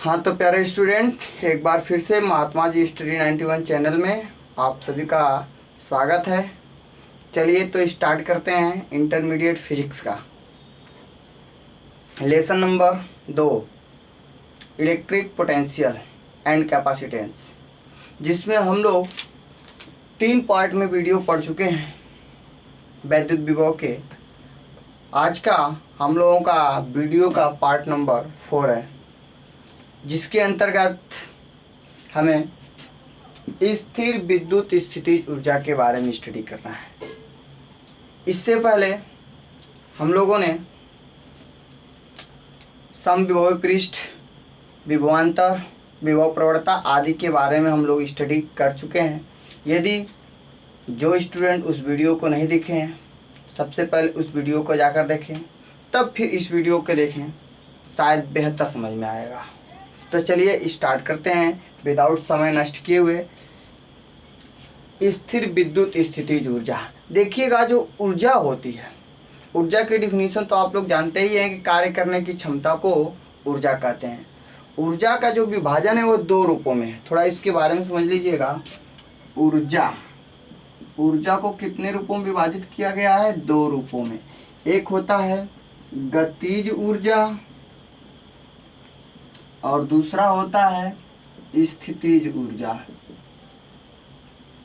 हाँ तो प्यारे स्टूडेंट, एक बार फिर से महात्मा जी स्टडी 91 चैनल में आप सभी का स्वागत है। चलिए तो स्टार्ट करते हैं इंटरमीडिएट फिजिक्स का lesson number 2, electric potential and capacitance, जिसमें हम लोग 3 पार्ट में वीडियो पढ़ चुके हैं वैद्युत विभव के। आज का हम लोगों का वीडियो का पार्ट नंबर 4 है, जिसके अंतर्गत हमें स्थिर विद्युत स्थितिज ऊर्जा के बारे में स्टडी करना है। इससे पहले हम लोगों ने समविभव पृष्ठ, विभवांतर, विभव प्रवणता आदि के बारे में हम लोग स्टडी कर चुके हैं। यदि जो स्टूडेंट उस वीडियो को नहीं देखे हैं, सबसे पहले उस वीडियो को जाकर देखें, तब फिर इस वीडियो को देखें, शायद बेहतर समझ में आएगा। तो चलिए स्टार्ट करते हैं विदाउट समय नष्ट किए हुए। स्थिर विद्युत स्थितिज ऊर्जा, देखिएगा जो ऊर्जा होती है, ऊर्जा की डिफिनीशन तो आप लोग जानते ही हैं कि कार्य करने की क्षमता को ऊर्जा कहते हैं। ऊर्जा का जो विभाजन है वो 2 रूपों में है, थोड़ा इसके बारे में समझ लीजिएगा। ऊर्जा को कितने रूपों में विभाजित किया गया है? 2 रूपों में। एक होता है गतिज ऊर्जा और दूसरा होता है स्थितिज ऊर्जा।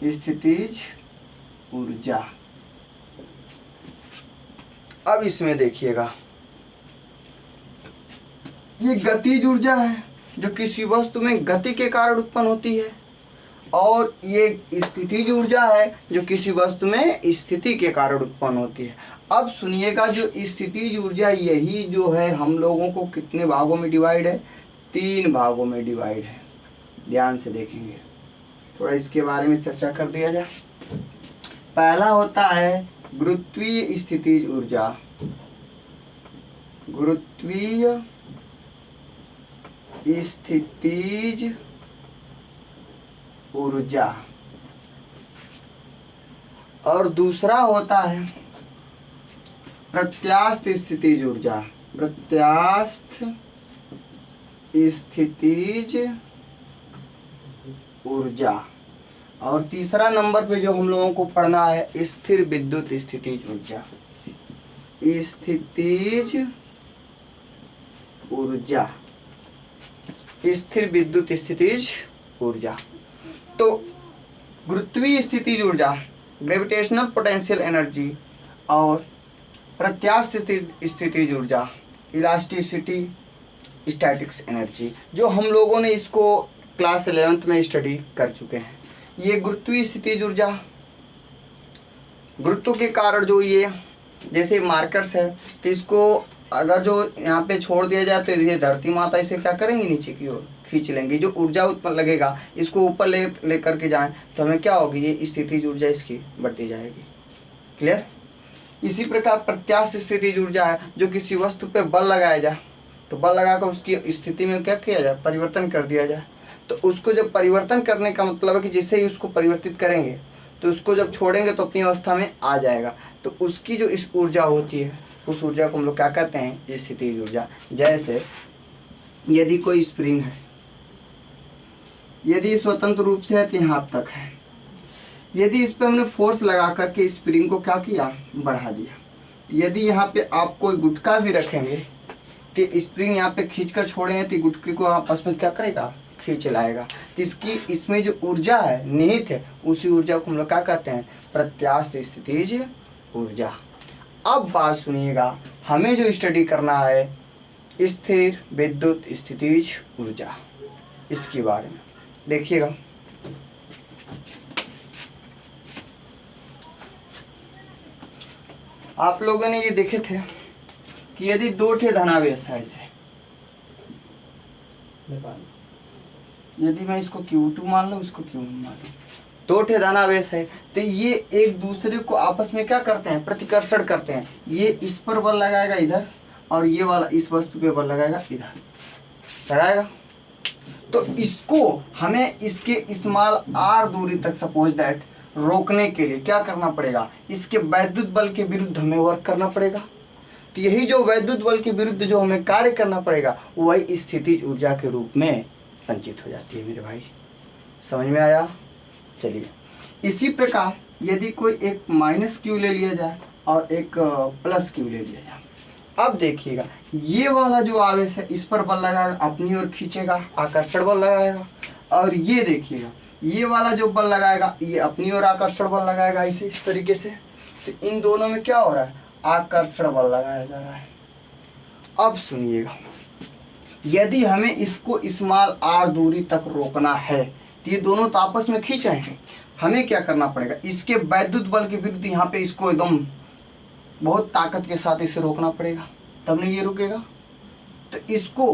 स्थितिज ऊर्जा, अब इसमें देखिएगा, ये गतिज ऊर्जा है जो किसी वस्तु में गति के कारण उत्पन्न होती है, और ये स्थितिज ऊर्जा है जो किसी वस्तु में स्थिति के कारण उत्पन्न होती है। अब सुनिएगा, जो स्थितिज ऊर्जा यही जो है हम लोगों को कितने भागों में डिवाइड है? 3 भागों में डिवाइड है। ध्यान से देखेंगे, थोड़ा इसके बारे में चर्चा कर दिया जाए। पहला होता है गुरुत्वीय स्थितिज ऊर्जा। गुरुत्वीय स्थितिज ऊर्जा, और दूसरा होता है प्रत्यास्थ स्थितिज ऊर्जा। प्रत्यास्थ स्थितिज ऊर्जा, और तीसरा नंबर पे जो हम लोगों को पढ़ना है स्थिर विद्युत स्थितिज ऊर्जा। स्थितिज ऊर्जा, स्थिर विद्युत स्थितिज ऊर्जा। तो गुरुत्वीय स्थितिज ऊर्जा, ग्रेविटेशनल पोटेंशियल एनर्जी, और प्रत्यास्थ स्थितिज ऊर्जा, इलास्टिसिटी स्टैटिक्स एनर्जी, जो हम लोगों ने इसको क्लास 11th में स्टडी कर चुके हैं। ये गुरुत्वीय स्थितिज ऊर्जा, गुरुत्व के कारण जो ये जैसे मार्कर्स है, तो इसको अगर जो यहाँ पे छोड़ दिया जाए तो ये धरती माता इसे क्या करेंगी? नीचे की ओर खींच लेंगे। जो ऊर्जा उत्पन्न लगेगा, इसको ऊपर ले करके जाएं तो हमें क्या होगी? ये स्थितिज ऊर्जा इसकी बढ़ती जाएगी। क्लियर? इसी प्रकार प्रत्यास्थ स्थितिज ऊर्जा है जो किसी वस्तु पे बल लगाया जाए, तो बल लगाकर उसकी स्थिति में क्या किया जाए? परिवर्तन कर दिया जाए। तो उसको जब परिवर्तन करने का मतलब है कि जैसे ही उसको परिवर्तित करेंगे तो उसको जब छोड़ेंगे तो अपनी अवस्था में आ जाएगा। तो उसकी जो इस ऊर्जा होती है, उस ऊर्जा को हम लोग क्या कहते हैं? स्थितिज ऊर्जा। जैसे यदि कोई स्प्रिंग है, यदि स्वतंत्र रूप से है तो यहाँ तक है, यदि इस पर हमने फोर्स लगा करके स्प्रिंग को क्या किया? बढ़ा दिया। यदि यहाँ पे आप कोई गुटका भी रखेंगे तो स्प्रिंग यहाँ पे खींच कर छोड़ेंगे तो गुटके को आपस में क्या करेगा? खींच लाएगा। तो इसमें जो ऊर्जा है निहित है, उसी ऊर्जा को हम लोग क्या कहते हैं? प्रत्यास्थ स्थितिज ऊर्जा। अब बात सुनिएगा, हमें जो स्टडी करना है स्थिर विद्युत स्थितिज ऊर्जा, इसके बारे में देखिएगा। आप लोगों ने ये देखे थे कि यदि 2 ठे धनावेश है, ऐसे यदि मैं इसको Q2 मान लूँ, इसको Q1 मान लूँ, 2 ठे धनावेश है, तो ये एक दूसरे को आपस में क्या करते हैं? प्रतिकर्षण करते हैं। ये इस पर बल लगाएगा इधर, और ये वाला इस वस्तु पे बल लगाएगा इधर, लगाएगा। तो इसको हमें इसके स्मॉल r दूरी तक सपोज दैट रोकने के लिए क्या करना पड़ेगा? इसके वैद्युत बल के विरुद्ध हमें वर्क करना पड़ेगा। तो यही जो वैद्युत बल के विरुद्ध जो हमें कार्य करना पड़ेगा वही स्थितिज ऊर्जा के रूप में संचित हो जाती है मेरे भाई। समझ में आया? चलिए, इसी प्रकार यदि कोई एक माइनस क्यू ले लिया जाए और एक प्लस क्यू ले लिया जाए, अब देखिएगा ये वाला जो आवेश है इस पर बल लगाएगा, अपनी ओर खींचेगा, आकर्षण बल लगाएगा, और ये देखिएगा ये वाला जो बल लगाएगा ये अपनी ओर आकर्षण बल लगाएगा, इस तरीके से। तो इन दोनों में क्या हो रहा है? आकर्षण बल लगाया जा रहा है। अब सुनिएगा, यदि हमें इसको स्मॉल r दूरी तक रोकना है तो ये दोनों तो आपस में खींच रहे हैं, हमें क्या करना पड़ेगा? इसके वैद्युत बल के विरुद्ध यहाँ पे इसको एकदम बहुत ताकत के साथ इसे रोकना पड़ेगा, तब नहीं ये रुकेगा। तो इसको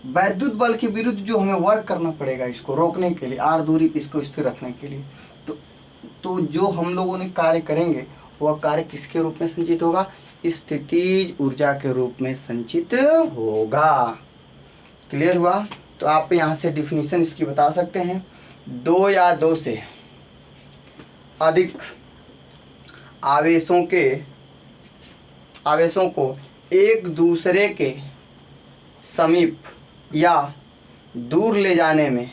वैद्युत बल के विरुद्ध जो हमें वर्क करना पड़ेगा इसको रोकने के लिए, r दूरी पे इसको स्थिर रखने के लिए, तो जो हम लोगों ने कार्य करेंगे वह कार्य किसके रूप में संचित होगा? स्थितिज ऊर्जा के रूप में संचित होगा। क्लियर हुआ? तो आप यहाँ से डिफिनीशन इसकी बता सकते हैं, दो या दो से अधिक आवेशों को एक दूसरे के समीप या दूर ले जाने में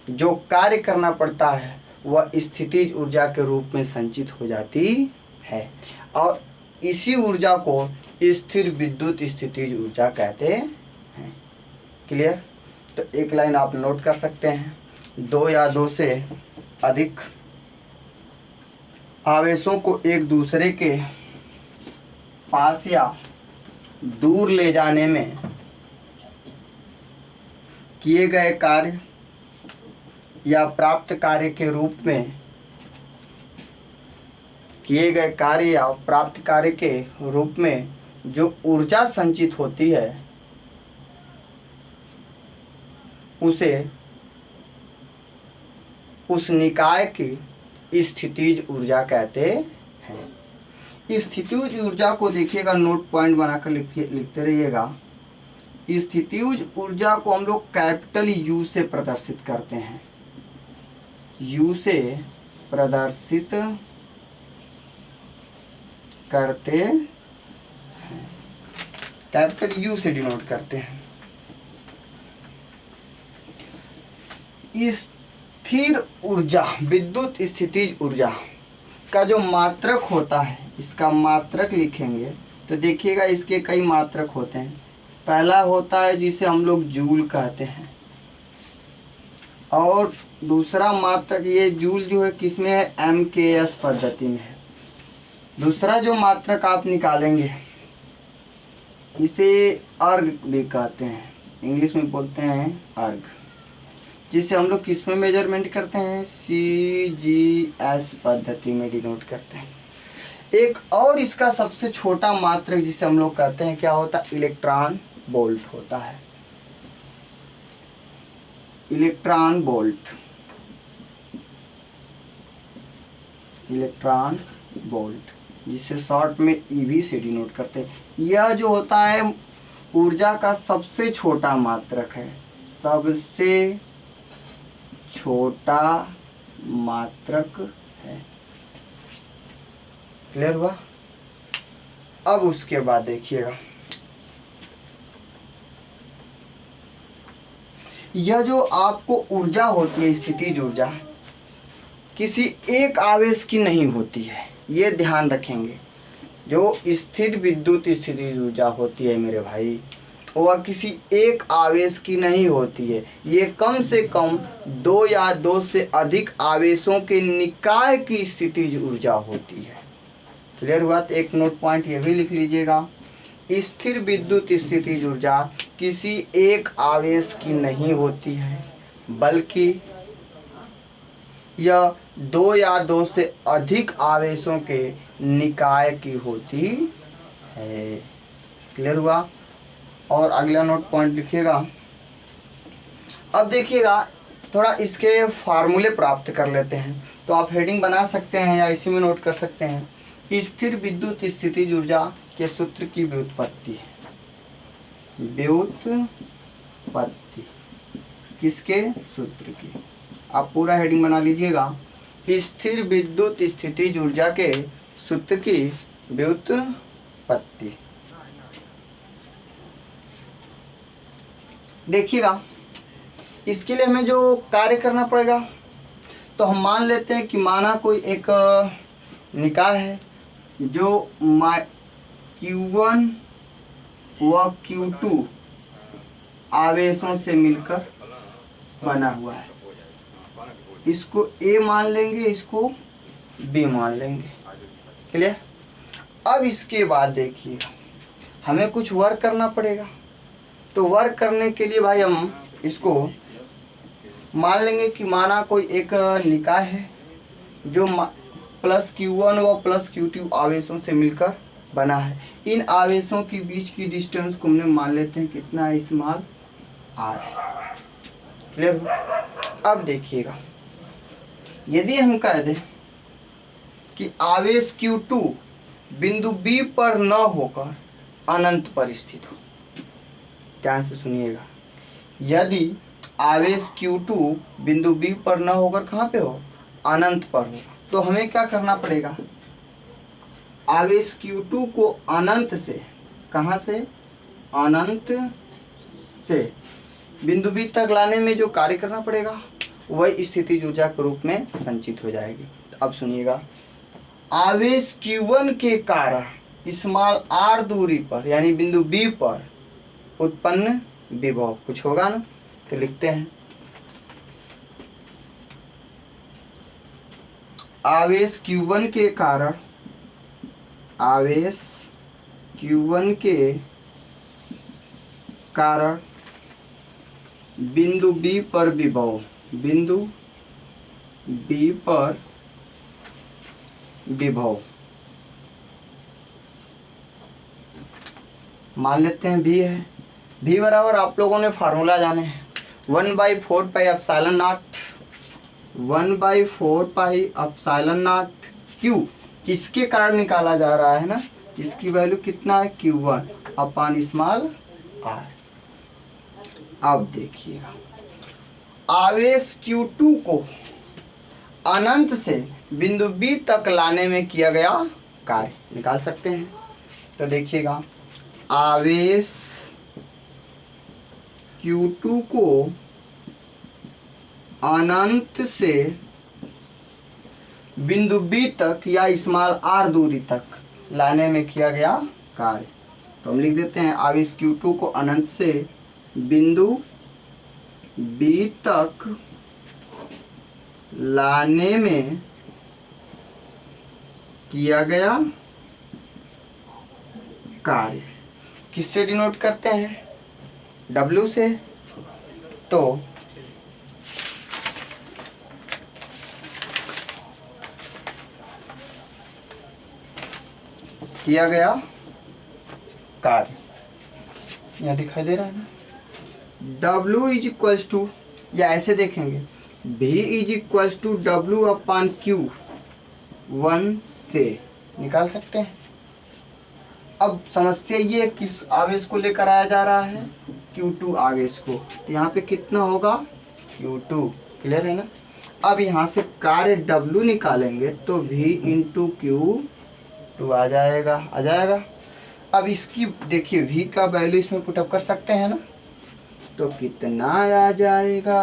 जो कार्य करना पड़ता है वह स्थितिज ऊर्जा के रूप में संचित हो जाती है, और इसी ऊर्जा को स्थिर विद्युत स्थितिज ऊर्जा कहते हैं। क्लियर? तो एक लाइन आप नोट कर सकते हैं, दो या दो से अधिक आवेशों को एक दूसरे के पास या दूर ले जाने में किए गए कार्य या प्राप्त कार्य के रूप में जो ऊर्जा संचित होती है उसे उस निकाय की स्थितिज ऊर्जा कहते हैं। स्थितिज ऊर्जा को देखिएगा, नोट पॉइंट बनाकर लिखते रहिएगा। स्थितिज ऊर्जा को हम लोग कैपिटल U से प्रदर्शित करते हैं, U से प्रदर्शित करते हैं, कैपिटल U से डिनोट करते हैं। स्थिर ऊर्जा, विद्युत स्थितिज ऊर्जा का जो मात्रक होता है, इसका मात्रक लिखेंगे तो देखिएगा इसके कई मात्रक होते हैं। पहला होता है जिसे हम लोग जूल कहते हैं, और दूसरा मात्रक, ये जूल जो है किसमें है? MKS पद्धति में है। दूसरा जो मात्रक आप निकालेंगे इसे अर्ग भी कहते हैं, इंग्लिश में बोलते हैं अर्ग, जिसे हम लोग किस में मेजरमेंट करते हैं? CGS पद्धति में डिनोट करते हैं। एक और इसका सबसे छोटा मात्रक जिसे हम लोग कहते हैं क्या होता है? इलेक्ट्रॉन वोल्ट होता है, इलेक्ट्रॉन वोल्ट, इलेक्ट्रॉन वोल्ट, जिसे शॉर्ट में EV से डिनोट करते हैं। यह जो होता है ऊर्जा का सबसे छोटा मात्रक है, सबसे छोटा मात्रक है। क्लियर हुआ? अब उसके बाद देखिएगा, यह जो आपको ऊर्जा होती है स्थितिज ऊर्जा किसी एक आवेश की नहीं होती है, ये ध्यान रखेंगे। जो स्थिर विद्युत स्थितिज ऊर्जा होती है मेरे भाई, वह किसी एक आवेश की नहीं होती है, ये कम से कम दो या दो से अधिक आवेशों के निकाय की स्थितिज ऊर्जा होती है। क्लियर हुआ? तो एक नोट पॉइंट ये भी लिख लीजिएगा, स्थिर विद्युत स्थितिज ऊर्जा किसी एक आवेश की नहीं होती है, बल्कि यह दो या दो से अधिक आवेशों के निकाय की होती है। क्लियर हुआ? और अगला नोट पॉइंट लिखिएगा। अब देखिएगा थोड़ा इसके फार्मूले प्राप्त कर लेते हैं, तो आप हेडिंग बना सकते हैं या इसी में नोट कर सकते हैं। स्थिर विद्युत स्थितिज ऊर्जा के सूत्र की व्युत्पत्ति, व्युत्पत्ति किसके? सूत्र की। आप पूरा हेडिंग बना लीजिएगा, स्थिर विद्युत स्थितिज ऊर्जा के सूत्र की व्युत्पत्ति। उत्पत्ति। देखिएगा, इसके लिए हमें जो कार्य करना पड़ेगा, तो हम मान लेते हैं कि माना कोई एक निकाय है जो Q1 व Q2 आवेशों से मिलकर बना हुआ है। इसको A मान लेंगे, इसको B मान लेंगे। क्लियर? अब इसके बाद देखिए, हमें कुछ वर्क करना पड़ेगा। तो वर्क करने के लिए भाई हम इसको मान लेंगे कि माना कोई एक निकाय है जो प्लस Q1 व प्लस Q2 आवेशों से मिलकर बना है। इन आवेशों के बीच की डिस्टेंस को हमने मान लेते हैं कितना है, स्मॉल r। क्लियर? अब देखिएगा, यदि हम कह दें कि आवेश Q2 बिंदु B पर न होकर अनंत पर स्थित हो, ध्यान से सुनिएगा, यदि आवेश Q2 बिंदु B पर न होकर कहाँ पे हो, अनंत पर हो, तो हमें क्या करना पड़ेगा, आवेश Q2 को अनंत से, कहाँ से, अनंत से बिंदु B तक लाने में जो कार्य करना पड़ेगा वही स्थितिज ऊर्जा के रूप में संचित हो जाएगी। अब सुनिएगा, आवेश Q1 के कारण स्मॉल r दूरी पर यानी बिंदु B पर उत्पन्न विभव कुछ होगा ना, तो लिखते हैं आवेश Q1 के कारण, आवेश Q1 के कारण बिंदु B पर विभव, बिंदु B पर विभव मान लेते हैं V है। V बराबर आप लोगों ने फार्मूला जाने हैं, 1/4 pi epsilon not, 1/4 pi epsilon not Q किसके कारण निकाला जा रहा है ना, इसकी वैल्यू कितना है, Q1 अपॉन स्मॉल r। अब देखिएगा, आवेश Q2 को अनंत से बिंदु B तक लाने में किया गया कार्य निकाल सकते हैं। तो देखिएगा, आवेश Q2 को अनंत से बिंदु B तक या स्मॉल r दूरी तक लाने में किया गया कार्य, तो हम लिख देते हैं आवेश Q2 को अनंत से बिंदु B तक लाने में किया गया कार्य किससे डिनोट करते हैं, W से। तो किया गया कार्य यहाँ दिखाई दे रहा है ना, W इज इक्वल्स टू, या ऐसे देखेंगे V is equals to W upon Q 1 से निकाल सकते हैं। अब समस्या ये किस आवेश को लेकर आया जा रहा है, Q2 आवेश को, तो यहाँ पे कितना होगा, Q2। क्लियर है ना? अब यहाँ से कार्य W निकालेंगे तो V इंटू Q2 आ जाएगा। अब इसकी देखिए V का वैल्यू इसमें पुटअप कर सकते हैं ना, तो कितना आ जाएगा,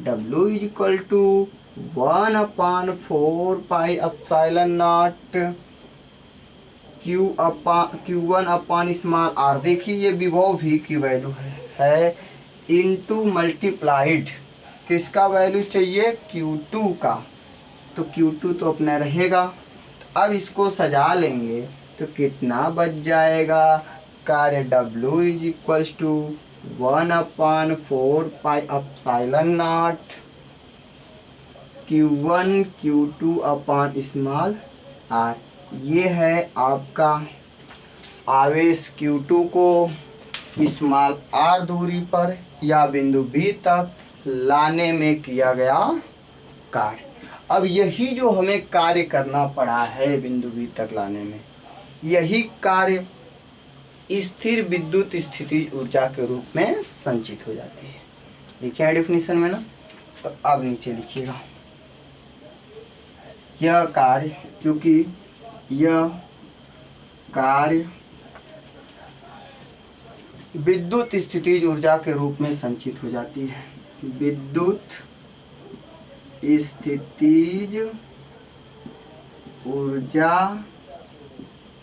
W is equal to 1/4 pi epsilon naught Q1 upon small r। देखिए ये विभव V की वैल्यू है इनटू मल्टीप्लाइड किसका वैल्यू चाहिए, Q2 का, तो Q2 तो अपना रहेगा। अब इसको सजा लेंगे तो कितना बच जाएगा, कार्य W is equals to 1/4 pi epsilon naught Q1 Q2 upon small r। ये है आपका आवेश Q2 को स्मॉल r दूरी पर या बिंदु B तक लाने में किया गया कार्य। अब यही जो हमें कार्य करना पड़ा है बिंदु B तक लाने में, यही कार्य स्थिर विद्युत स्थिति ऊर्जा के रूप में संचित हो जाती है। लिखिए है डेफिनेशन में ना, तो अब नीचे लिखिएगा, यह कार्य, क्योंकि यह कार्य विद्युत स्थितिज ऊर्जा के रूप में संचित हो जाती है। विद्युत स्थितिज ऊर्जा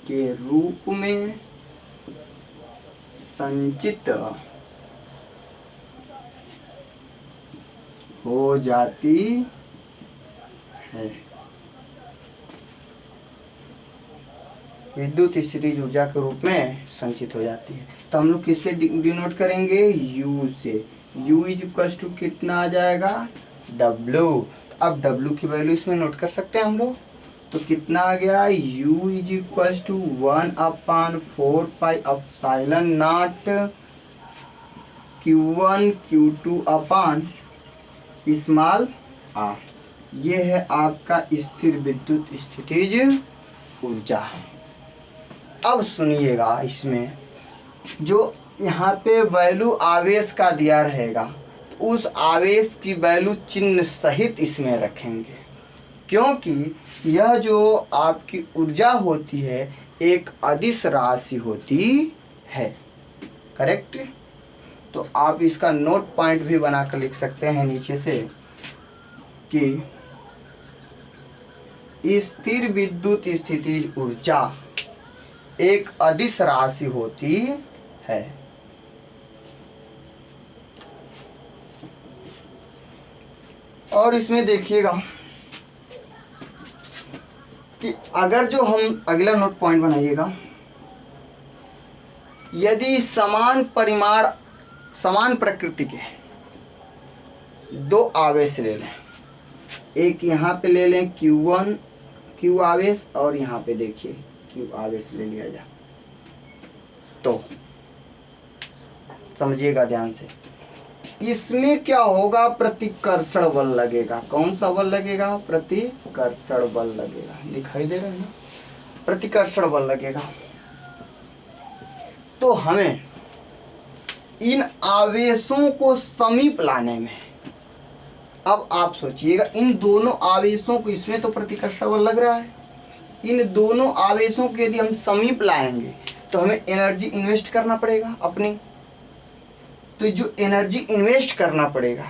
के रूप में संचित हो जाती है। विद्युत स्थितिज ऊर्जा के रूप में संचित हो जाती है। तो हम लोग किससे डिनोट करेंगे? U से। U इज इक्वल टू कितना आ जाएगा? W। अब W की वैल्यू इसमें नोट कर सकते हैं हम लोग। तो कितना आ गया? U is equal to 1/4 pi epsilon naught Q1 Q2 upon small r। ये है आपका स्थिर विद्युत स्थितिज ऊर्जा। अब सुनिएगा, इसमें जो यहाँ पे वैल्यू आवेश का दिया रहेगा, तो उस आवेश की वैल्यू चिन्ह सहित इसमें रखेंगे, क्योंकि यह जो आपकी ऊर्जा होती है एक अदिश राशि होती है। करेक्ट? तो आप इसका नोट पॉइंट भी बनाकर लिख सकते हैं नीचे से कि स्थिर विद्युत स्थितिज ऊर्जा एक अदिश राशि होती है। और इसमें देखिएगा कि अगर जो हम अगला नोट पॉइंट बनाइएगा, यदि समान परिमाण समान प्रकृति के दो आवेश ले लें, एक यहाँ पे ले लें Q1 Q आवेश और यहाँ पे देखिए Q आवेश ले लिया जाए, तो समझिएगा ध्यान से, इसमें क्या होगा? प्रतिकर्षण बल लगेगा। कौन सा बल लगेगा? प्रतिकर्षण बल लगेगा। दिखाई दे रहा है ना? प्रतिकर्षण बल लगेगा। तो हमें इन आवेशों को समीप लाने में, अब आप सोचिएगा, इन दोनों आवेशों को, इसमें तो प्रतिकर्षण बल लग रहा है, इन दोनों आवेशों के यदि हम समीप लाएंगे तो हमें एनर्जी इन्वेस्ट करना पड़ेगा अपनी। तो जो एनर्जी इन्वेस्ट करना पड़ेगा,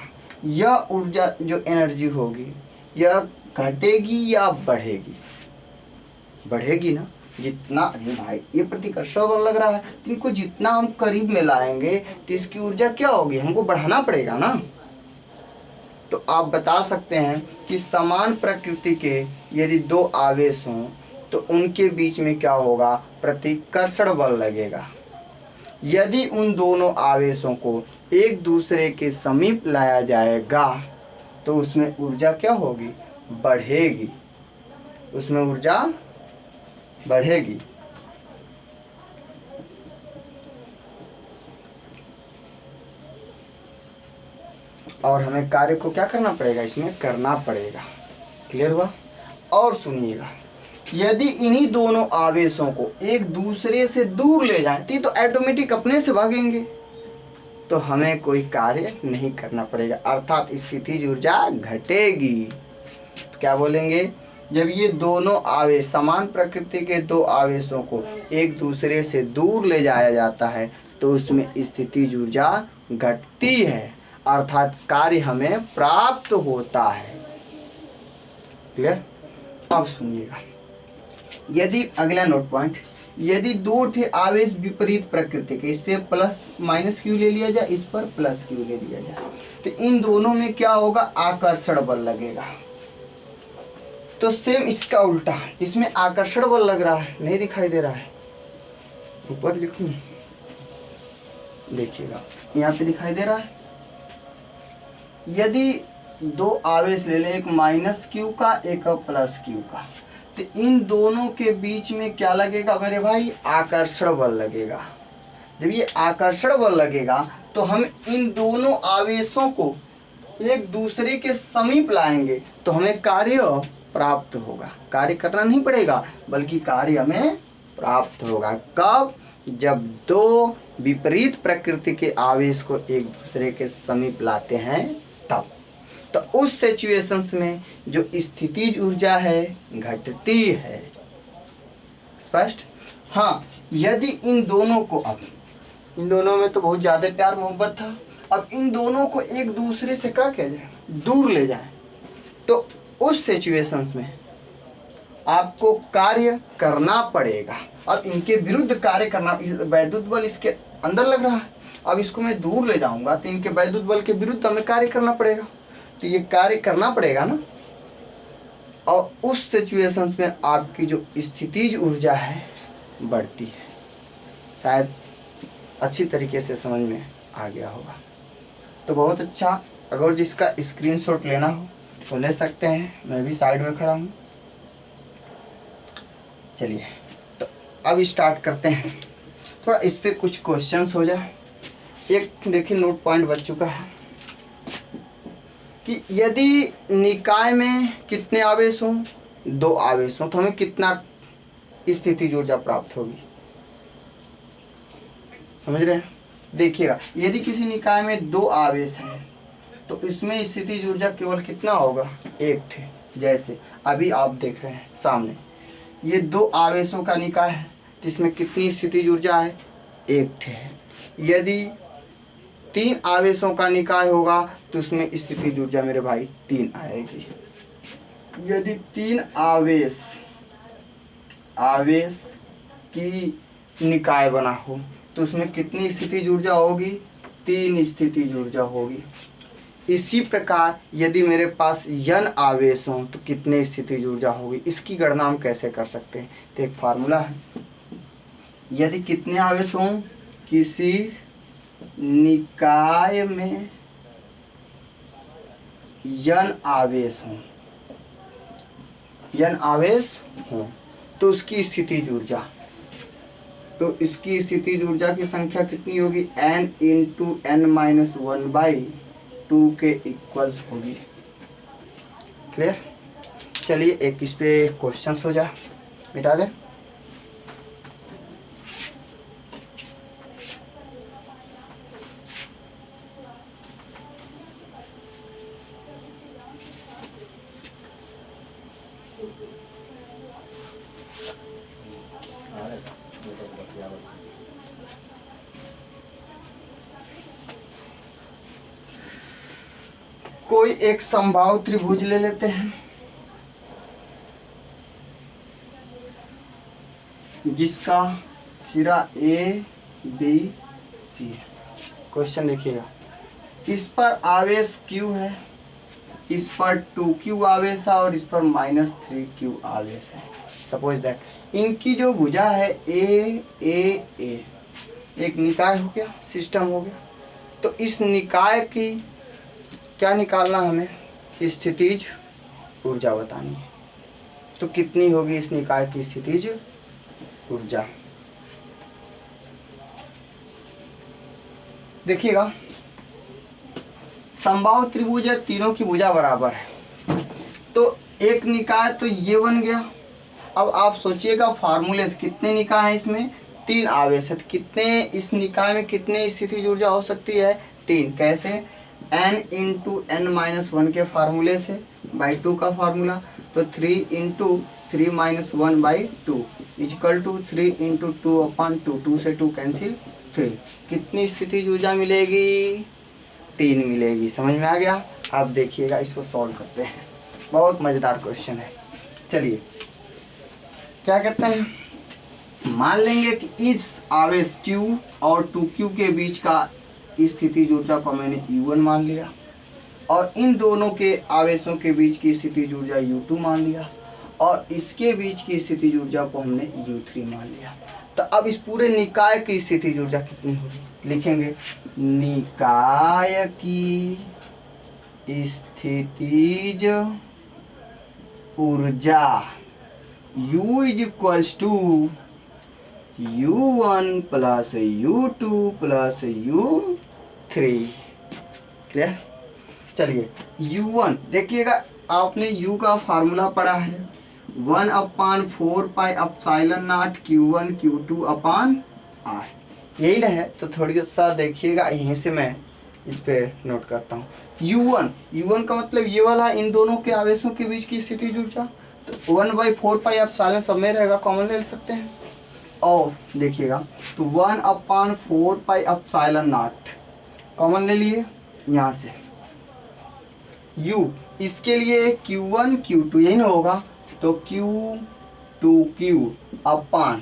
यह ऊर्जा जो एनर्जी होगी यह घटेगी या बढ़ेगी? बढ़ेगी ना। जितना, अरे भाई ये प्रतिकर्षण बल लग रहा है, तो इनको जितना हम करीब में लाएंगे तो इसकी ऊर्जा क्या होगी? हमको बढ़ाना पड़ेगा ना। तो आप बता सकते हैं कि समान प्रकृति के यदि दो आवेश हों तो उनके बीच में क्या होगा? प्रतिकर्षण बल लगेगा। यदि उन दोनों आवेशों को एक दूसरे के समीप लाया जाएगा तो उसमें ऊर्जा क्या होगी? बढ़ेगी। उसमें ऊर्जा बढ़ेगी। और हमें कार्य को क्या करना पड़ेगा? इसमें करना पड़ेगा। क्लियर हुआ? और सुनिएगा, यदि इन्हीं दोनों आवेशों को एक दूसरे से दूर ले जाएं तो ऑटोमेटिक अपने से भागेंगे, तो हमें कोई कार्य नहीं करना पड़ेगा, अर्थात स्थितिज ऊर्जा घटेगी। तो क्या बोलेंगे? जब ये दोनों आवेश, समान प्रकृति के दो आवेशों को एक दूसरे से दूर ले जाया जाता है तो उसमें स्थितिज ऊर्जा घटती है, अर्थात कार्य हमें प्राप्त होता है। क्लियर? अब सुनिएगा, यदि अगला नोट पॉइंट, यदि दो ठे आवेश विपरीत प्रकृति के, इस पे प्लस माइनस क्यू ले लिया जाए, इस पर प्लस क्यू ले लिया जाए, तो इन दोनों में क्या होगा? आकर्षण बल लगेगा। तो सेम इसका उल्टा, इसमें आकर्षण बल लग रहा है, नहीं दिखाई दे रहा है, ऊपर लिखूं, देखिएगा यहाँ पे दिखाई दे रहा है। यदि दो आवेश ले लें, एक माइनस क्यू का एक प्लस क्यू का, तो इन दोनों के बीच में क्या लगेगा मेरे भाई? आकर्षण बल लगेगा। जब ये आकर्षण बल लगेगा तो हम इन दोनों आवेशों को एक दूसरे के समीप लाएंगे तो हमें कार्य प्राप्त होगा। कार्य करना नहीं पड़ेगा, बल्कि कार्य हमें प्राप्त होगा। कब? जब दो विपरीत प्रकृति के आवेश को एक दूसरे के समीप लाते हैं तब। तो उस सिचुएशंस में जो स्थितिज ऊर्जा है घटती है। स्पष्ट? हाँ, यदि इन दोनों को, अब इन दोनों में तो बहुत ज़्यादा प्यार मोहब्बत था, अब इन दोनों को एक दूसरे से क्या किया जाए, दूर ले जाए, तो उस सिचुएशंस में आपको कार्य करना पड़ेगा। अब इनके विरुद्ध कार्य करना, वैद्युत बल इसके अंदर लग रहा है, अब इसको मैं दूर ले जाऊंगा तो इनके वैद्युत बल के विरुद्ध हमें कार्य करना पड़ेगा, तो ये कार्य करना पड़ेगा ना। और उस सिचुएशंस में आपकी जो स्थितिज ऊर्जा है बढ़ती है। शायद अच्छी तरीके से समझ में आ गया होगा। तो बहुत अच्छा, अगर जिसका स्क्रीनशॉट लेना हो तो ले सकते हैं, मैं भी साइड में खड़ा हूँ। चलिए तो अब स्टार्ट करते हैं, थोड़ा इस पर कुछ क्वेश्चंस हो जाए। एक देखिए नोट पॉइंट बच चुका है कि यदि निकाय में कितने आवेश हों, 2 आवेश हों, तो हमें कितना स्थितिज ऊर्जा प्राप्त होगी, समझ रहे हैं। देखिएगा, यदि किसी निकाय में 2 आवेश हैं तो इसमें स्थितिज ऊर्जा केवल कितना होगा, 1 थे। जैसे अभी आप देख रहे हैं सामने, ये 2 आवेशों का निकाय है, तो इसमें कितनी स्थितिज ऊर्जा है, 1 थे। यदि 3 आवेशों का निकाय होगा तो उसमें स्थितिज ऊर्जा मेरे भाई 3 आएगी। यदि 3 आवेश की निकाय बना हो तो उसमें कितनी स्थितिज ऊर्जा होगी, 3 स्थितिज ऊर्जा होगी। इसी प्रकार यदि मेरे पास n आवेश हों तो कितने स्थितिज ऊर्जा होगी, इसकी गणना हम कैसे कर सकते हैं। तो एक फार्मूला है, यदि कितने आवेश हों, किसी निकाय में n आवेश हों तो उसकी स्थितिज ऊर्जा, तो इसकी स्थितिज ऊर्जा की संख्या कितनी होगी, n × n-1/2 के इक्वल्स होगी। क्लियर। चलिए एक इस पे क्वेश्चन हो जाए, मिटा दें। कोई एक समबाहु त्रिभुज ले लेते हैं जिसका सिरा A B C है। क्वेश्चन देखिएगा, इस पर आवेश Q है, इस पर 2Q आवेश है और इस पर -3Q आवेश है। सपोज दैट इनकी जो भुजा है A, एक निकाय हो गया, सिस्टम हो गया। तो इस निकाय की क्या निकालना, हमें स्थितिज ऊर्जा बतानी है। तो कितनी होगी इस निकाय की स्थितिज ऊर्जा। देखिएगा, समबाहु त्रिभुज है, तीनों की भुजा बराबर है, तो एक निकाय तो ये बन गया। अब आप सोचिएगा फार्मूले से, कितने निकाय हैं इसमें, 3 आवेश है, तो कितने इस निकाय में कितने स्थितिज ऊर्जा हो सकती है, 3। कैसे, n × n-1 के फार्मूले से, बाई 2 का फार्मूला, तो 3 × 3-1/2 इक्वल टू 3 × 2/2, 2 से 2 कैंसिल, 3। कितनी स्थितिज ऊर्जा मिलेगी, 3 मिलेगी। समझ में आ गया। आप देखिएगा, इसको सॉल्व करते हैं, बहुत मज़ेदार क्वेश्चन है। चलिए क्या करते हैं, मान लेंगे कि इस आवेश Q और 2Q के बीच का स्थितिज ऊर्जा को मैंने U1 मान लिया, और इन दोनों के आवेशों के बीच की स्थितिज ऊर्जा U2 मान लिया, और इसके बीच की स्थितिज ऊर्जा को हमने U3 मान लिया। तो अब इस पूरे निकाय की स्थितिज ऊर्जा कितनी होगी, लिखेंगे निकाय की स्थितिज ऊर्जा U = U1 + U2 + U3। Clear. चलिए U1 देखिएगा, आपने U का फार्मूला पढ़ा है, 1/4πε0 Q1 Q2/R, यही ना है। तो थोड़ी सा देखिएगा, यहीं से मैं इस पे नोट करता हूँ। U1 का मतलब ये वाला, इन दोनों के आवेशों के बीच की स्थितिज ऊर्जा, तो 1/4πε सब में रहेगा, कॉमन ले सकते हैं। और देखिएगा तो 1/4πε0 कॉमन ले लिए यहाँ से। u इसके लिए Q1 Q2 यही ना होगा, तो Q2Q अपान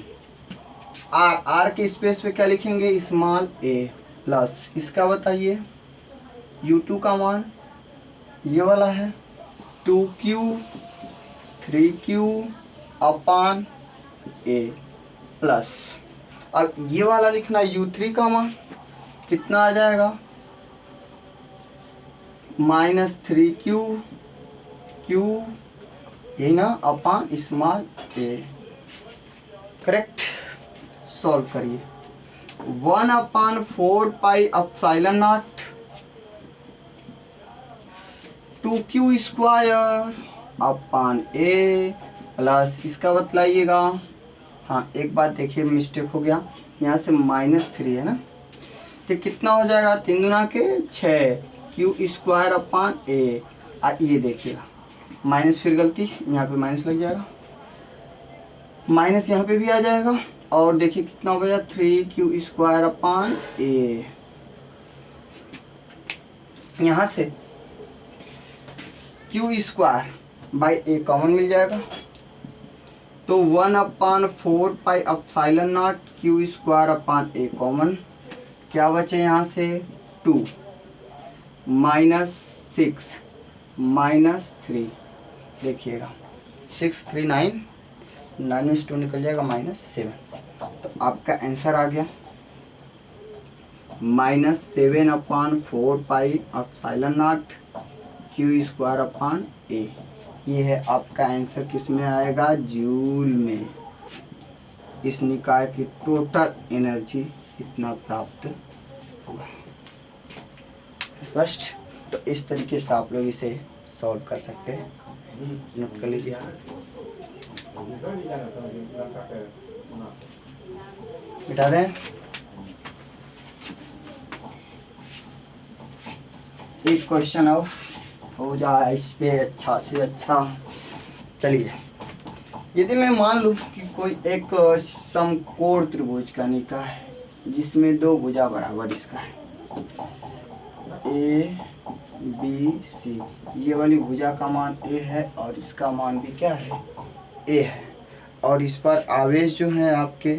R के स्पेस पे क्या लिखेंगे स्मॉल a प्लस इसका बताइए U2 का मान ये वाला है 2Q 3Q upon a plus अब ये वाला लिखना U3 का मान कितना आ जाएगा -3Q Q यही ना अपान स्मॉल a। करेक्ट। सॉल्व करिए 1/4πε0 2Q² अपान a प्लस इसका बतलाइएगा। हाँ एक बात देखिए मिस्टेक हो गया, यहाँ से -3 है ना, तो कितना हो जाएगा 3 दूना के 6 Q² अपान a। ये देखिएगा माइनस, फिर गलती यहाँ पे माइनस लग जाएगा, माइनस यहाँ पे भी आ जाएगा और देखिए कितना हो गया 3Q² अपान a। यहाँ से Q² बाई a कॉमन मिल जाएगा, तो 1/4πε0 Q² अपान a कॉमन, क्या बचे यहाँ से 2 -6 -3 देखिएगा 6 3 9 9 में से 2 निकल जाएगा -7, तो आपका आंसर आ गया -7/4πε0 Q² अपान a। ये है आपका आंसर, किस में आएगा जूल में। इस निकाय की टोटल एनर्जी इतना प्राप्त हुआ। स्पष्ट। तो इस तरीके से आप लोग इसे सॉल्व कर सकते हैं, नोट कर लीजिए। बिठा दें। एक क्वेश्चन और हो जाए इस पे अच्छा से अच्छा। चलिए, यदि मैं मान लूँ कि कोई एक समकोण त्रिभुज का निकाय है जिसमें दो भुजा बराबर इसका है A B C, ये वाली भुजा का मान A है और इसका मान भी क्या है A है, और इस पर आवेश जो है आपके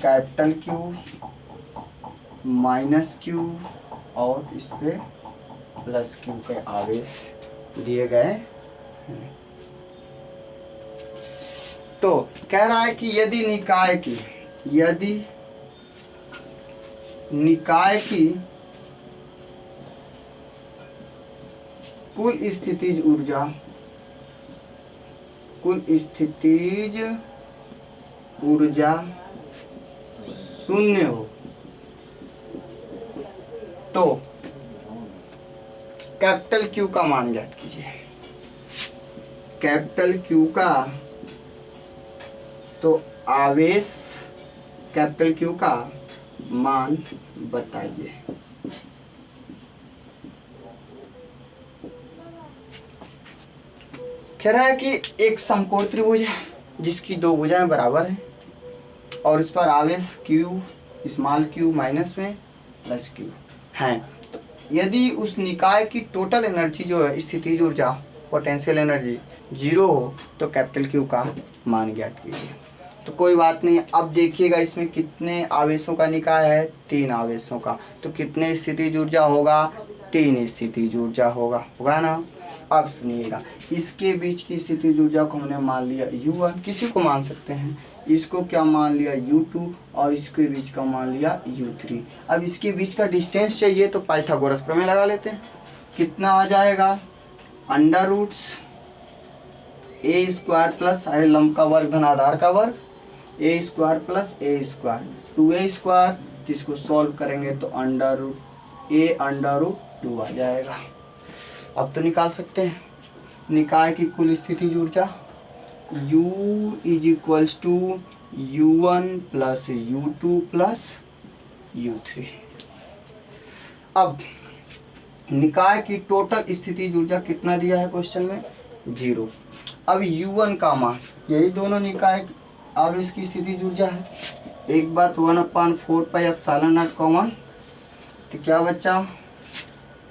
कैपिटल Q -Q और इस पे +Q के आवेश दिए गए हैं। तो कह रहा है कि यदि निकाय की कुल स्थितिज ऊर्जा 0 हो तो कैपिटल Q का मान ज्ञात कीजिए। कैपिटल Q का, तो आवेश कैपिटल Q का मान बताइए। कह रहा है कि एक समकोण त्रिभुज है जिसकी दो भुजाएं बराबर हैं और इस पर आवेश Q स्मॉल q माइनस में +Q हैं। तो यदि उस निकाय की टोटल एनर्जी जो है स्थितिज ऊर्जा पोटेंशियल एनर्जी 0 हो तो कैपिटल Q का मान ज्ञात कीजिए। तो कोई बात नहीं, अब देखिएगा इसमें कितने आवेशों का निकाय है 3 आवेशों का, तो कितने स्थितिज ऊर्जा होगा 3 स्थितिज ऊर्जा होगा ना। अब सुनिएगा, इसके बीच की स्थितिज ऊर्जा को हमने मान लिया U1, किसी को मान सकते हैं, इसको क्या मान लिया U2 और इसके बीच का मान लिया U3। अब इसके बीच का डिस्टेंस चाहिए तो पाइथागोरस प्रमेय लगा लेते हैं। कितना आ जाएगा √a² प्लस लंब का वर्ग धन आधार का वर्ग a² प्लस a², 2a², जिसको सॉल्व करेंगे तो √a√2 आ जाएगा। अब तो निकाल सकते हैं निकाय की कुल स्थितिज ऊर्जा U = U1 plus U2 plus U3। अब निकाय की टोटल स्थितिज ऊर्जा कितना दिया है क्वेश्चन में 0। अब U1 का मान, यही दोनों निकाय आवेश की स्थितिज ऊर्जा है। एक बात 1/4πε0 कॉमन, तो क्या बच्चा,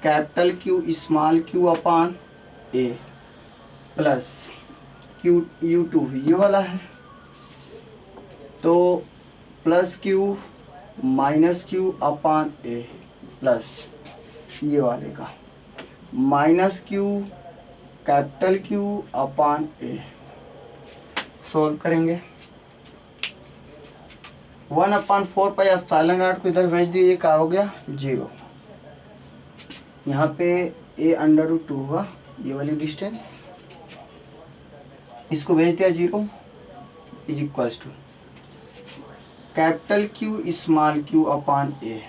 capital Q small Q upon A plus Q U2 ये वाला है, तो plus Q minus Q upon A plus ये वाले का minus Q capital Q upon ए। सोल्व करेंगे। 1/4πε0 को इधर भेज दिए, क्या हो गया 0। यहाँ पे a√2 हुआ, ये वाली डिस्टेंस, इसको भेज दिया 0 is equals to capital Q small Q upon A,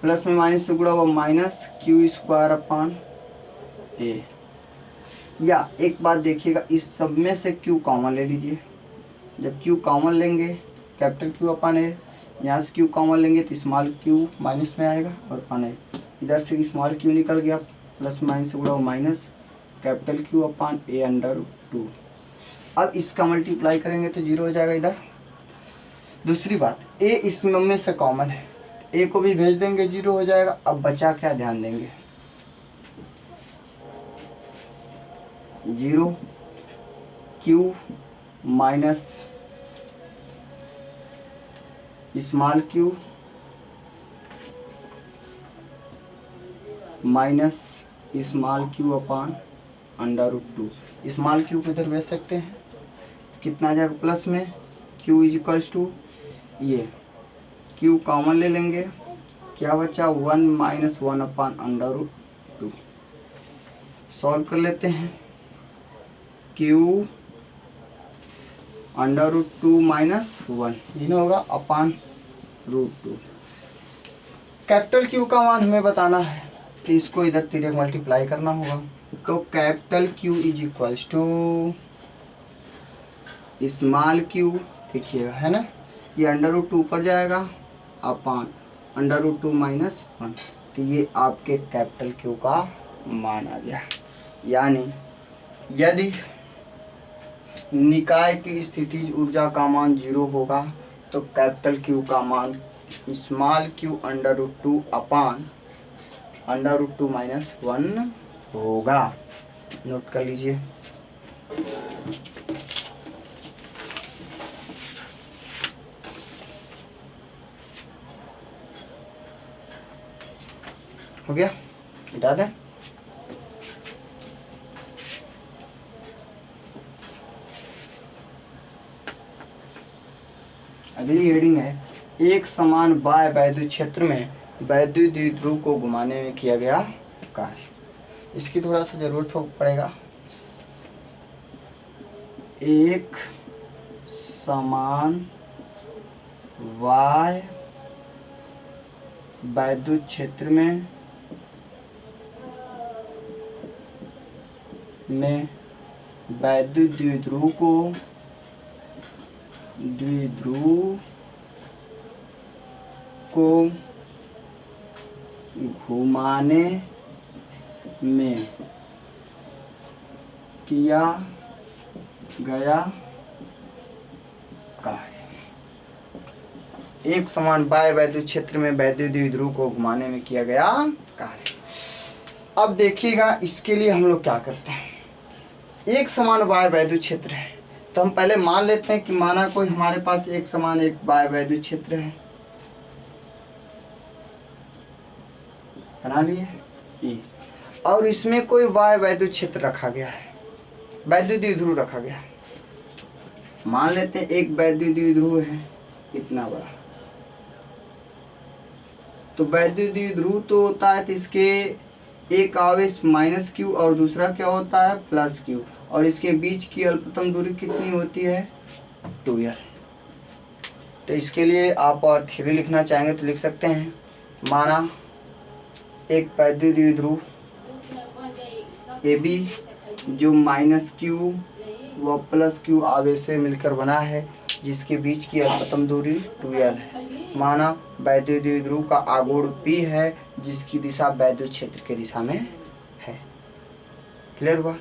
plus में माइनस से गुणा हुआ minus Q square upon A. या एक बात देखिएगा, इस सब में से क्यू कॉमन ले लीजिए। जब क्यू कॉमन लेंगे कैपिटल क्यू अपान ए, यहाँ से क्यू कॉमन लेंगे तो स्मॉल क्यू माइनस में आएगा और अपान ए, इधर से स्मॉल क्यू निकल गया, प्लस माइनस से गुणा हुआ माइनस कैपिटल क्यू अपान a√2। अब इसका मल्टीप्लाई करेंगे तो 0 हो जाएगा इधर। दूसरी बात, ए इस में से कॉमन है, ए को भी भेज देंगे 0 हो जाएगा। अब बचा क्या, ध्यान देंगे 0 Q minus small Q minus small Q upon √2। Small Q को इधर भेज सकते हैं, कितना आ जाएगा प्लस में क्यू इज इक्वल्स टू ये क्यू कॉमन ले लेंगे, क्या बचा 1 - 1 अपान √2। सॉल्व कर लेते हैं, क्यू √2 माइनस 1 ये ना होगा अपान √2। कैपिटल क्यू का मान हमें बताना है तो इसको इधर तिरक मल्टीप्लाई करना होगा, तो capital Q is equals to small Q, देखिएगा है ना, ये √2 ऊपर जाएगा अपान √2 माइनस 1, तो ये आपके कैपिटल क्यू का मान आ गया। यानी यदि निकाय की स्थितिज ऊर्जा का मान 0 होगा तो कैपिटल क्यू का मान स्मॉल क्यू √2 अपान √2 माइनस 1 होगा। नोट कर लीजिए। हो गया, मिटा दें। अगली हेडिंग है, एक समान बाह्य वैद्युत क्षेत्र में वैद्युत द्विध्रुव को घुमाने में किया गया कार्य। इसकी थोड़ा सा जरूरत हो पड़ेगा। एक समान बाह्य वैद्युत क्षेत्र में वैद्युत द्विध्रुव को घुमाने में किया गया कार्य। एक समान बाह्य वैद्युत क्षेत्र में वैद्युत द्विध्रुव को घुमाने में किया गया कार्य। अब देखिएगा इसके लिए हम लोग क्या करते हैं। एक समान बाह्य वैद्युत क्षेत्र है तो हम पहले मान लेते हैं कि माना कोई हमारे पास एक समान एक बाह्य वैद्युत क्षेत्र है, बना लिए E, और इसमें कोई बाह्य वैद्युत क्षेत्र रखा गया है, वैद्युत द्विध्रुव रखा गया है। मान लेते हैं एक वैद्युत द्विध्रुव है इतना बड़ा, तो वैद्युत द्विध्रुव तो होता है तो इसके एक आवेश माइनस क्यू और दूसरा क्या होता है प्लस क्यू, और इसके बीच की अल्पतम दूरी कितनी होती है 2l। तो इसके लिए आप और थ्योरी लिखना चाहेंगे तो लिख सकते हैं, माना एक वैद्युत द्विध्रुव AB जो माइनस क्यू व प्लस क्यू आवेश से मिलकर बना है, जिसके बीच की अल्पतम दूरी 2l है। माना वैद्युत द्विध्रुव का आघूर्ण P है जिसकी दिशा वैद्युत क्षेत्र के दिशा में है। क्लियर हुआ।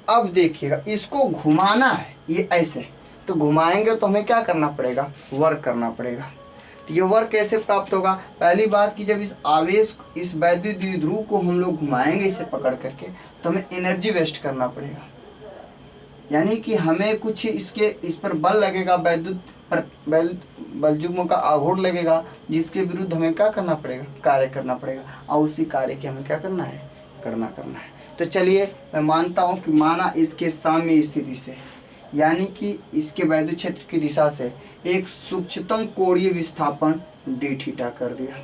अब देखिएगा इसको घुमाना है, ये ऐसे तो घुमाएंगे तो हमें क्या करना पड़ेगा, वर्क करना पड़ेगा। तो ये वर्क कैसे प्राप्त होगा, पहली बात कि जब इस आवेश, इस वैद्युत द्विध्रुव को हम लोग घुमाएंगे इसे पकड़ करके, तो हमें एनर्जी वेस्ट करना पड़ेगा। यानी कि हमें कुछ इस पर बल लगेगा, वैद्युत बलयुग्म का आघूर्ण लगेगा, जिसके विरुद्ध हमें क्या करना पड़ेगा, कार्य करना पड़ेगा। और उसी कार्य की हमें क्या करना है, करना है। तो चलिए मैं मानता हूँ कि माना इसके साम्य स्थिति से, यानी कि इसके वैद्युत क्षेत्र की दिशा से एक सूक्ष्मतम कोणीय विस्थापन डी थीटा कर दिया,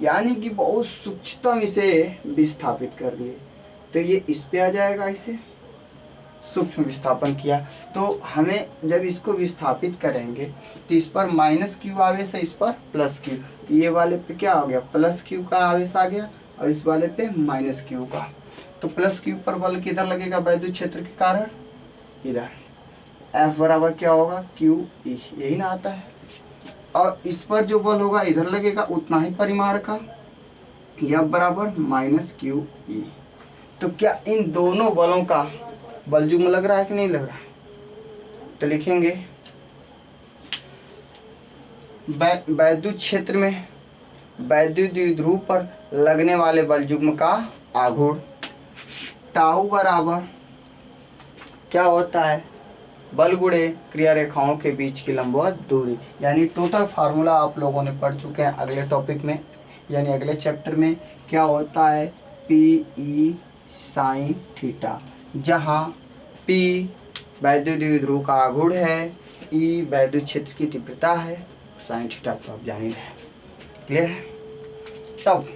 यानी कि बहुत सूक्ष्मतम इसे विस्थापित कर दिए। तो ये इस पे आ जाएगा, इसे सूक्ष्म विस्थापन किया। तो हमें जब इसको विस्थापित करेंगे तो इस पर माइनस क्यू आवेश है, इस पर प्लस क्यू। तो ये वाले पे क्या हो गया, प्लस क्यू का आवेश आ गया, और इस वाले पे माइनस क्यू का। तो प्लस क्यू पर बल किधर लगेगा, वैद्युत क्षेत्र के कारण इधर। F बराबर क्या होगा, क्यू ई, यही ना आता है। और इस पर जो बल होगा इधर लगेगा उतना ही परिमाण का, F बराबर माइनस क्यू ई। तो क्या इन दोनों बलों का बलयुग्म लग रहा है कि नहीं लग रहा है, तो लिखेंगे वैद्युत क्षेत्र में वैद्युत द्विध्रुव पर लगने वाले बलयुग्म का आघूर्ण टाउ बराबर क्या होता है, बल गुणे क्रिया रेखाओं के बीच की लंबवत दूरी। यानी टोटल फार्मूला आप लोगों ने पढ़ चुके हैं अगले टॉपिक में, यानी अगले चैप्टर में। क्या होता है, पी ई साइन थीटा, जहाँ P वैद्युत द्विध्रुव का आघूर्ण है, E वैद्युत क्षेत्र की तीव्रता है, साइन थीटा तो आप जान ही रहे। क्लियर है। तब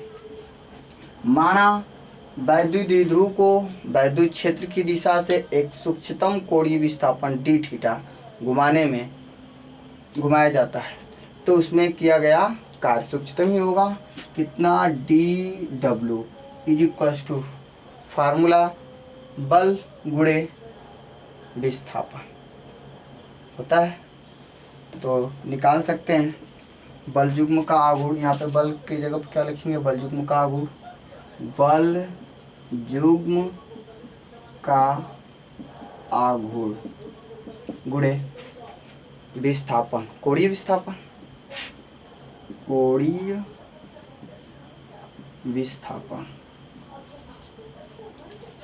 माना वैद्युत द्विध्रुव को वैद्युत क्षेत्र की दिशा से एक सूक्ष्मतम कोणीय विस्थापन डी थीटा घुमाया जाता है, तो उसमें किया गया कार्य सूक्ष्मतम ही होगा। कितना, D W is equals to formula बल गुणे विस्थापन होता है, तो निकाल सकते हैं। बलयुग्म का आघूर्ण, यहाँ पे बल की जगह पर क्या लिखेंगे, बलयुग्म का आघूर्ण, बल युग्म का आघूर्ण गुणे विस्थापन, कोणीय विस्थापन, कोणीय विस्थापन,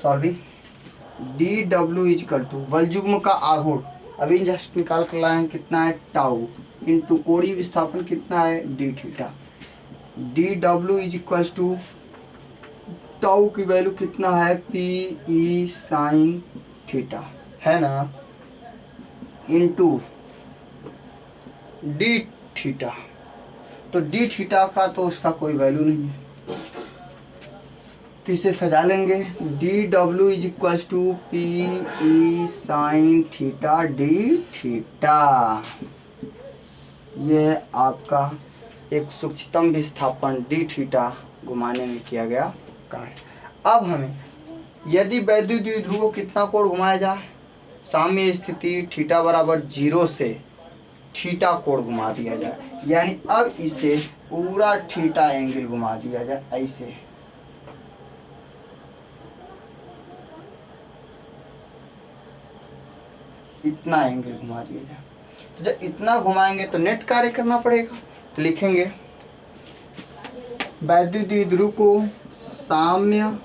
sorry, D W is equal to बलयुग्म का आघूर्ण, अभी जस्ट निकाल कर लाए हैं, कितना है, टाउ इंटू कोणीय विस्थापन कितना है, D theta. D W is equal to tau की वैल्यू कितना है, पी ई साइन थीटा है ना, इंटू डी थीटा। तो डी थीटा का तो उसका कोई वैल्यू नहीं है, तो इसे सजा लेंगे। D W is equal to P E sine theta D theta. यह आपका एक सूक्ष्मतम विस्थापन डी थीटा घुमाने में किया गया कार्य। अब हमें यदि वैद्युत द्विध्रुव को कितना कोण घुमाया जाए, साम्य स्थिति थीटा बराबर 0 से थीटा कोण घुमा दिया जाए, यानी अब इसे पूरा थीटा एंगल घुमा दिया जाए, ऐसे इतना एंगल घुमा दिया जाए। तो जब इतना घुमाएंगे तो नेट कार्य करना पड़ेगा, तो लिखेंगे वैद्युत द्विध्रुव को साम्य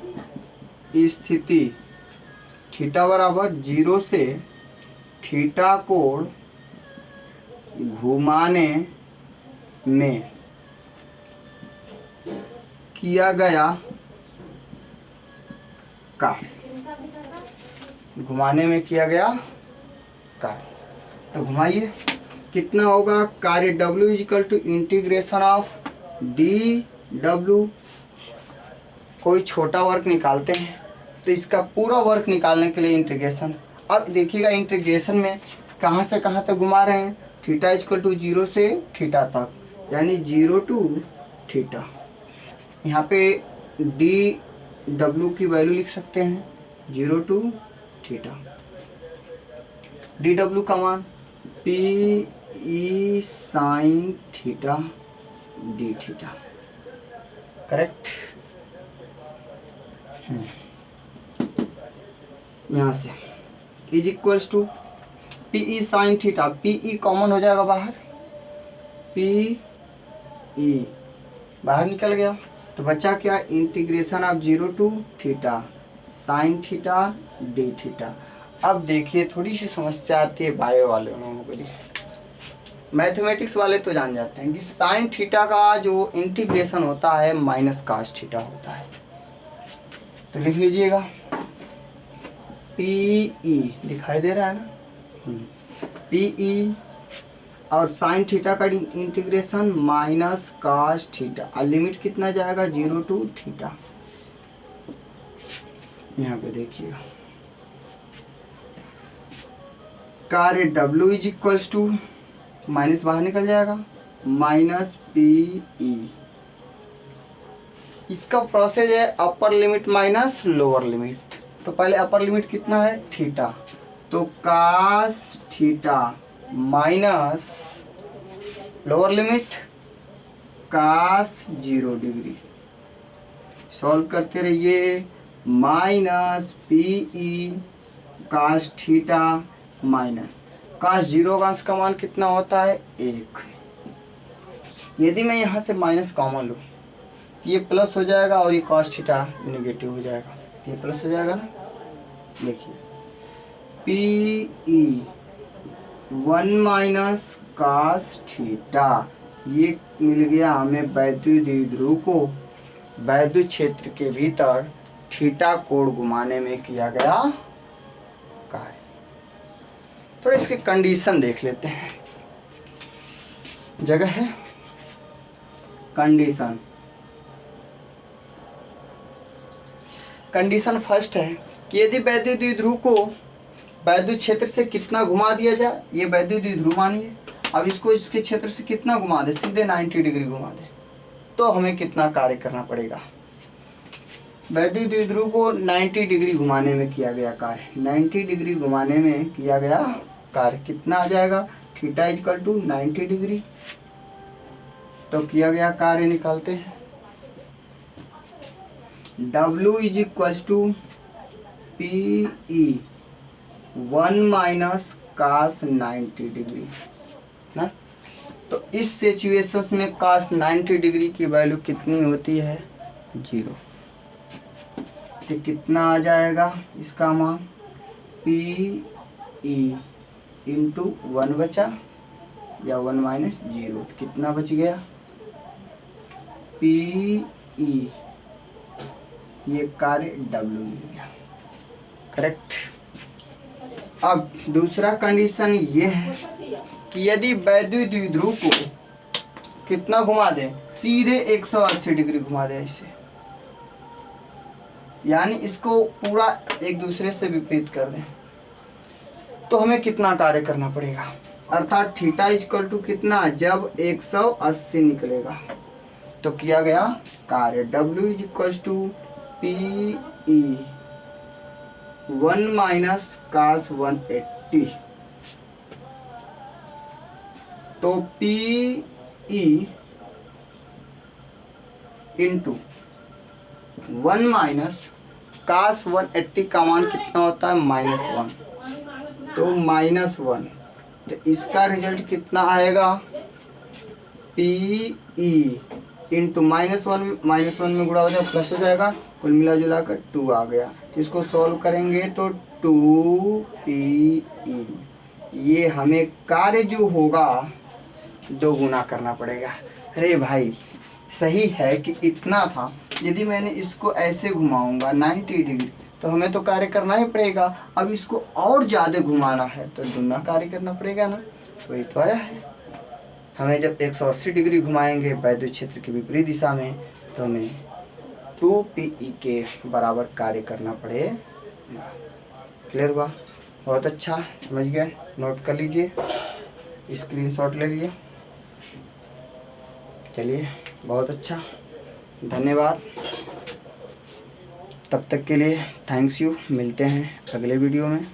स्थिति थीटा बराबर 0 से थीटा कोण घुमाने में किया गया कार्य, घुमाने में किया गया कार्य। तो घुमाइए, कितना होगा कार्य, W is equal to integration of D W. कोई छोटा वर्क निकालते हैं, तो इसका पूरा वर्क निकालने के लिए इंटीग्रेशन। अब देखिएगा इंटीग्रेशन में कहाँ से कहाँ तक घुमा रहे हैं, थीटा इजिकल टू 0 से थीटा तक, यानी 0 टू थीटा। यहाँ पे डी डब्ल्यू की वैल्यू लिख सकते हैं 0 टू थीटा। डी डब्ल्यू का मान P E sine theta D theta, correct. यहाँ से is equals to PE sine theta, PE common हो जाएगा बाहर, PE बाहर निकल गया, तो बचा क्या, integration of 0 to theta sine theta D theta. अब देखिए थोड़ी सी समस्या आती है बायो वाले लोगों के लिए, मैथमेटिक्स वाले तो जान जाते हैं कि साइन थीटा का जो इंटीग्रेशन होता है माइनस कास थीटा होता है। तो लिख लीजिएगा PE दिखाई दे रहा है ना, PE और साइन थीटा का इंटीग्रेशन माइनस कास थीटा, और लिमिट कितना जाएगा 0 टू थीटा। यहाँ पे देखिएगा कार्य W is equals to, minus बाहर निकल जाएगा, माइनस PE। इसका प्रोसेस है upper limit minus lower limit. तो पहले अपर लिमिट कितना है थीटा, तो cos theta minus lower limit cos 0 degree, solve करते रहिए, minus PE cos theta minus cos 0 का मान कितना होता है 1। यदि मैं यहाँ से माइनस कॉमन लूँ, ये प्लस हो जाएगा और ये कास थीटा निगेटिव हो जाएगा, ये प्लस हो जाएगा ना। देखिए PE 1 माइनस कास थीटा, ये मिल गया हमें वैद्युत द्विध्रुव को वैद्युत क्षेत्र के भीतर थीटा कोण घुमाने में किया गया कार्य। तो इसके कंडीशन देख लेते हैं, जगह है कंडीशन। कंडीशन फर्स्ट है कि यदि वैद्युत द्विध्रुव को वैद्युत क्षेत्र से कितना घुमा दिया जाए, ये वैद्युत द्विध्रुव मानिए, अब इसको इसके क्षेत्र से कितना घुमा दे, सीधे 90 डिग्री घुमा दे, तो हमें कितना कार्य करना पड़ेगा। वैद्युत द्विध्रुव को 90 डिग्री घुमाने में किया गया कार्य, 90 डिग्री घुमाने में किया गया कार्य कितना आ जाएगा, थीटा इक्वल टू 90 डिग्री। तो किया गया कार्य निकालते हैं, W is equal to PE 1 minus cos 90 degree ना। तो इस सिचुएशन में कास 90 डिग्री की वैल्यू कितनी होती है 0। तो कितना आ जाएगा इसका मान, PE इंटू 1 बचा या 1 माइनस 0, कितना बच गया PE, ये कार्य W मिल गया, करेक्ट। अब दूसरा कंडीशन ये है कि यदि वैद्युत द्विध्रुव को कितना घुमा दें, सीधे 180 डिग्री घुमा दें ऐसे, यानी इसको पूरा एक दूसरे से विपरीत कर दें, तो हमें कितना कार्य करना पड़ेगा, अर्थात थीटा इक्वल टू कितना, जब 180 निकलेगा तो किया गया कार्य W is equal to PE 1 minus cos 180। तो PE इंटू 1 माइनस कास 180 का मान कितना होता है -1, तो -1, तो इसका रिजल्ट कितना आएगा PE इंटू -1 में गुणा हो जाएगा, प्लस हो जाएगा, कुल मिला जुला कर 2 आ गया। इसको सॉल्व करेंगे तो 2PE, ये हमें कार्य जो होगा 2 गुना करना पड़ेगा। अरे भाई सही है कि इतना था, यदि मैंने इसको ऐसे घुमाऊंगा 90 डिग्री तो हमें तो कार्य करना ही पड़ेगा, अब इसको और ज़्यादा घुमाना है तो दुगना कार्य करना पड़ेगा ना। तो ये तो आया है, हमें जब 180 डिग्री घुमाएंगे वैद्युत क्षेत्र की विपरीत दिशा में तो हमें 2PE के बराबर कार्य करना पड़ेगा। क्लियर हुआ, बहुत अच्छा, समझ गए, नोट कर लीजिए, स्क्रीनशॉट ले लीजिए। चलिए बहुत अच्छा, धन्यवाद, तब तक के लिए थैंक्स यू, मिलते हैं अगले वीडियो में।